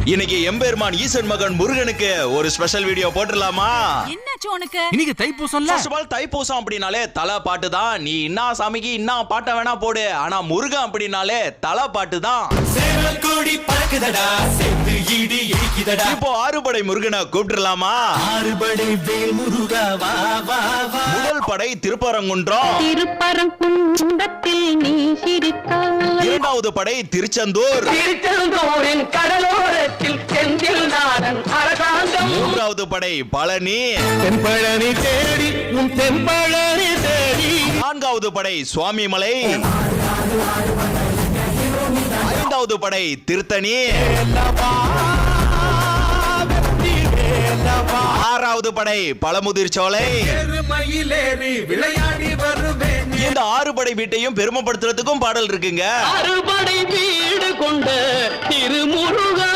இன்னைக்கு எம்பெருமான் ஈசன் மகன் முருகனுக்கு ஒரு ஸ்பெஷல் வீடியோ போட்டுடலாமா? என்னாச்சு உனக்கு? இன்னைக்கு தைப்பூசம்ல. ஃபர்ஸ்ட் ஆஃப் ஆல் தைப்பூசம் அப்படினாலே தலை பாட்டு தான். நீ இன்னா சாமிக்கு இன்னா பாட்ட வேணா போடு, ஆனா முருகன் அப்படினாலே தலை பாட்டு தான். சேவல்கொடி பறக்குதடா, செத்து இடி இடிக்குதடா. இப்போ ஆறுபடை முருகனை கூப்பிட்டுலாமா? ஆறுபடை வேல் முருகா வா வா வா. முதல் படை திருப்பரங்குன்றம், திருப்பரங்குன்றத்தில் நீ சிரித்தாய். இரண்டாவது படை திருச்செந்தூர், திருச்செந்தூரின் கடலோரத்தில் செந்தில் நாடன் அரசாங்கம். மூன்றாவது படை பழனி, தென்பழனி தேடி உன் தென்பழனி தேடி. நான்காவது படை சுவாமிமலை, ஐந்தாவது படை திருத்தணி, ஆறாவது படை பழமுதிர் சோலை. மயிலேறி விளையாடி வருவேன். இந்த ஆறு படை வீட்டையும் பெருமைப்படுத்துறதுக்கும் பாடல் இருக்குங்க. அறுபடை வீடு கொண்ட திருமுருகா.